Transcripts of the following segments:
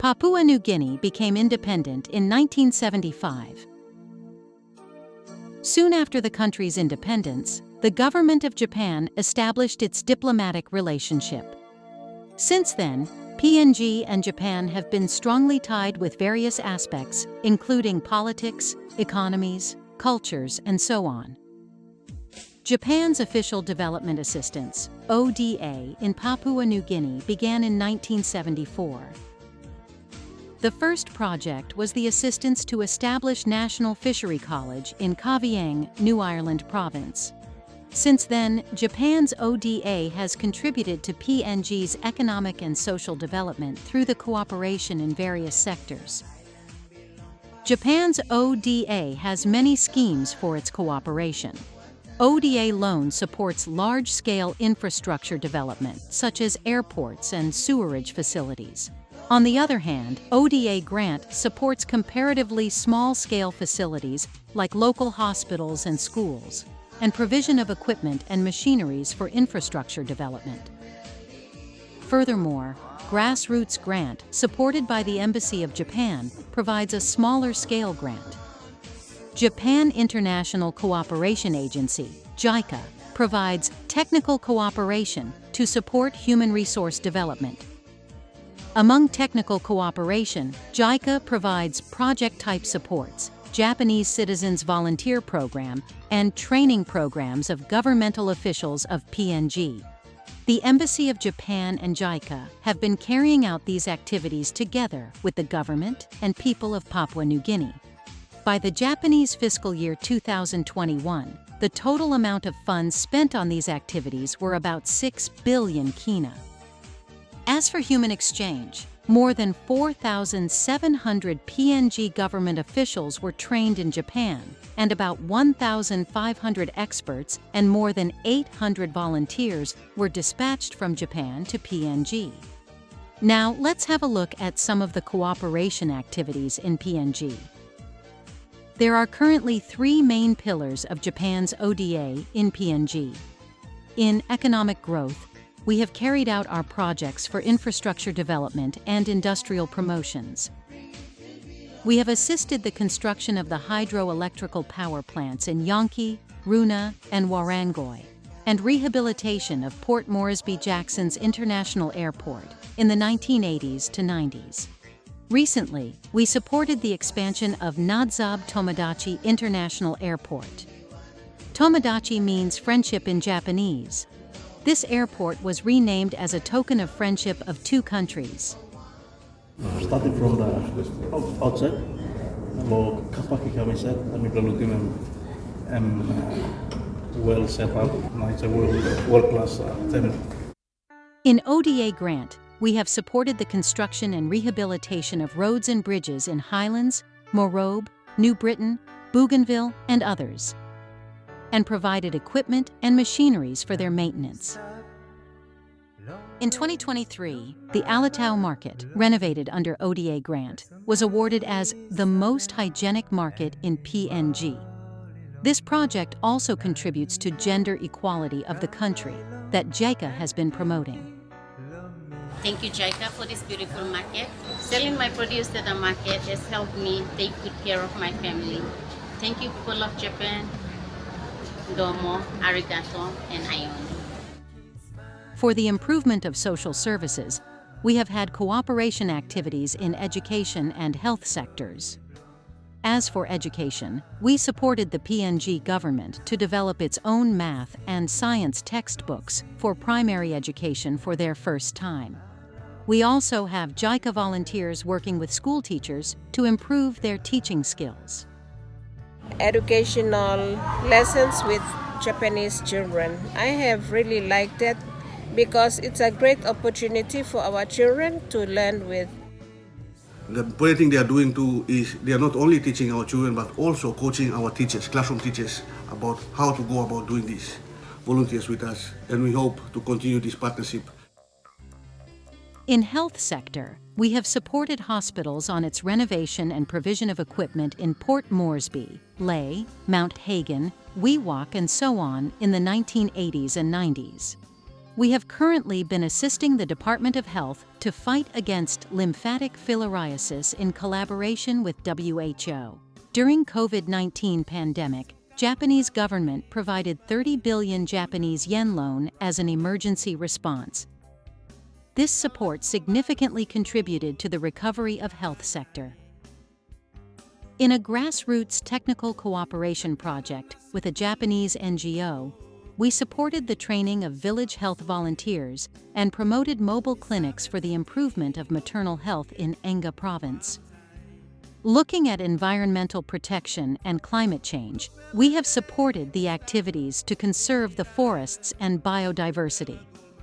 Papua New Guinea became independent in 1975. Soon after the country's independence, the government of Japan established its diplomatic relationship. Since then, PNG and Japan have been strongly tied with various aspects, including politics, economies, cultures, and so on. Japan's official development assistance, ODA, in Papua New Guinea began in 1974. The first project was the assistance to establish National Fishery College in Kavieng, New Ireland Province. Since then, Japan's ODA has contributed to PNG's economic and social development through the cooperation in various sectors. Japan's ODA has many schemes for its cooperation. ODA loan supports large-scale infrastructure development, such as airports and sewerage facilities. On the other hand, ODA grant supports comparatively small-scale facilities like local hospitals and schools, and provision of equipment and machineries for infrastructure development. Furthermore, Grassroots Grant, supported by the Embassy of Japan, provides a smaller-scale grant. Japan International Cooperation Agency, JICA, provides technical cooperation to support human resource development. Among technical cooperation, JICA provides project-type supports, Japanese Citizens Volunteer Program, and training programs of governmental officials of PNG. The Embassy of Japan and JICA have been carrying out these activities together with the government and people of Papua New Guinea. By the Japanese fiscal year 2021, the total amount of funds spent on these activities were about 6 billion kina. As for human exchange, more than 4,700 PNG government officials were trained in Japan, and about 1,500 experts and more than 800 volunteers were dispatched from Japan to PNG. Now, let's have a look at some of the cooperation activities in PNG. There are currently 3 main pillars of Japan's ODA in PNG. In economic growth, we have carried out our projects for infrastructure development and industrial promotions. We have assisted the construction of the hydroelectrical power plants in Yonki, Runa, and Warangoi, and rehabilitation of Port Moresby-Jackson's International Airport in the 1980s to 90s. Recently, we supported the expansion of Nadzab Tomodachi International Airport. Tomodachi means friendship in Japanese. This airport was renamed as a token of friendship of 2 countries. Starting from the outside, kalau kapaki kami set, kami perlu tim well set up. It's a world-class team. In ODA grant, we have supported the construction and rehabilitation of roads and bridges in Highlands, Morobe, New Britain, Bougainville, and others, and provided equipment and machineries for their maintenance. In 2023, the Alatau Market, renovated under ODA grant, was awarded as the most hygienic market in PNG. This project also contributes to gender equality of the country that JICA has been promoting. Thank you, JICA, for this beautiful market. Selling my produce to the market has helped me take good care of my family. Thank you, people of Japan. Domo, arigato, and ayoni. For the improvement of social services, we have had cooperation activities in education and health sectors. As for education, we supported the PNG government to develop its own math and science textbooks for primary education for their first time. We also have JICA volunteers working with school teachers to improve their teaching skills. Educational lessons with Japanese children. I have really liked it because it's a great opportunity for our children to learn with. The important thing they are doing too is they are not only teaching our children but also coaching our teachers, classroom teachers, about how to go about doing this. Volunteers with us, and we hope to continue this partnership. In health sector, we have supported hospitals on its renovation and provision of equipment in Port Moresby, Lae, Mount Hagen, Wewak, and so on in the 1980s and 90s. We have currently been assisting the Department of Health to fight against lymphatic filariasis in collaboration with WHO. During COVID-19 pandemic, Japanese government provided 30 billion Japanese yen loan as an emergency response. This support significantly contributed to the recovery of health sector. In a grassroots technical cooperation project with a Japanese NGO, we supported the training of village health volunteers and promoted mobile clinics for the improvement of maternal health in Enga province. Looking at environmental protection and climate change, we have supported the activities to conserve the forests and biodiversity.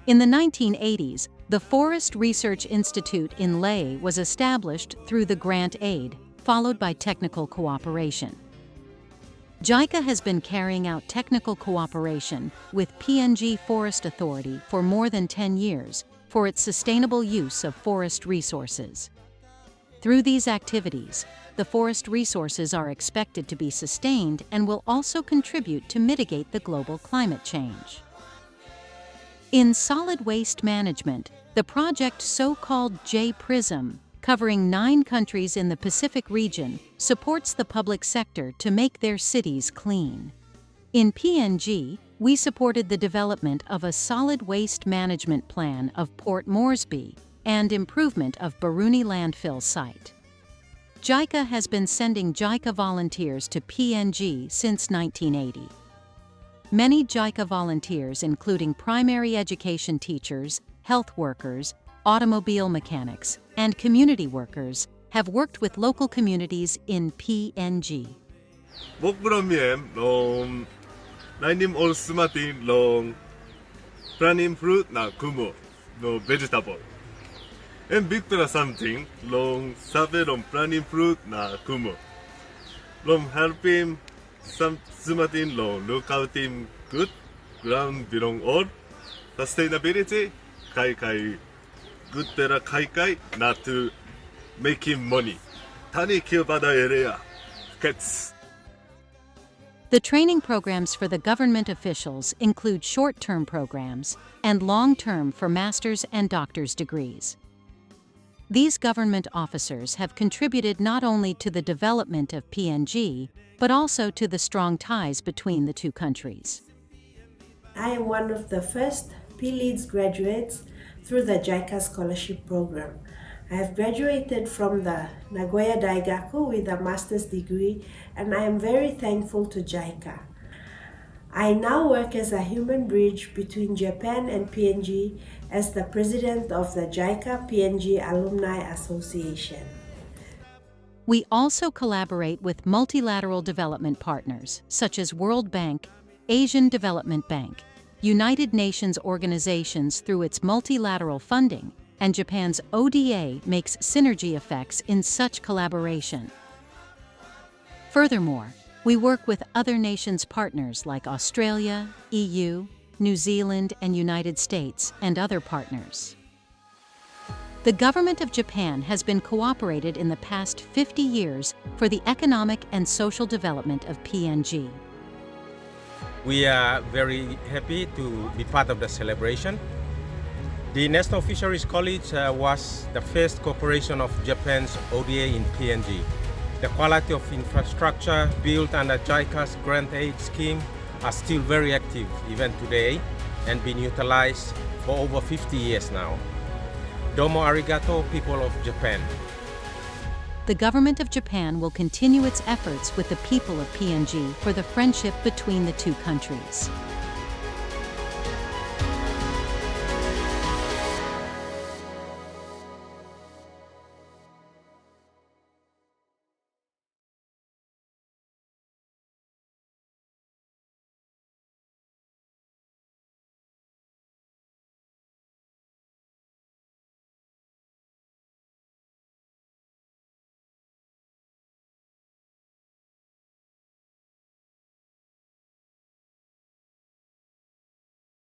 In the 1980s, the Forest Research Institute in Leh was established through the grant aid, followed by technical cooperation. JICA has been carrying out technical cooperation with PNG Forest Authority for more than 10 years for its sustainable use of forest resources. Through these activities, the forest resources are expected to be sustained and will also contribute to mitigate the global climate change. In solid waste management, the project so-called J-PRISM, covering 9 countries in the Pacific region, supports the public sector to make their cities clean. In PNG, we supported the development of a solid waste management plan of Port Moresby and improvement of Baruni landfill site. JICA has been sending JICA volunteers to PNG since 1980. Many JICA volunteers, including primary education teachers, health workers, automobile mechanics, and community workers, have worked with local communities in PNG. Planning ultimating long planning fruit na kumo no vegetable. And Victor something long sabe long planning fruit na kumo. Long helping some sumatin long lookout good ground belong all sustainability kai good tera kai not to making money. Tani kilbada area gets. The training programs for the government officials include short-term programs and long-term for master's and doctor's degrees. These government officers have contributed not only to the development of PNG, but also to the strong ties between the two countries. I am one of the first P-LEADS graduates through the JICA scholarship program. I have graduated from the Nagoya Daigaku with a master's degree, and I am very thankful to JICA. I now work as a human bridge between Japan and PNG as the president of the JICA PNG Alumni Association. We also collaborate with multilateral development partners such as World Bank, Asian Development Bank, United Nations organizations through its multilateral funding, and Japan's ODA makes synergy effects in such collaboration. Furthermore, we work with other nations partners like Australia, EU, New Zealand, and United States, and other partners. The government of Japan has been cooperated in the past 50 years for the economic and social development of PNG. We are very happy to be part of the celebration. The National Fisheries College was the first corporation of Japan's ODA in PNG. The quality of infrastructure built under JICA's grant aid scheme are still very active even today and being utilized for over 50 years now. Domo arigato, people of Japan. The government of Japan will continue its efforts with the people of PNG for the friendship between the two countries.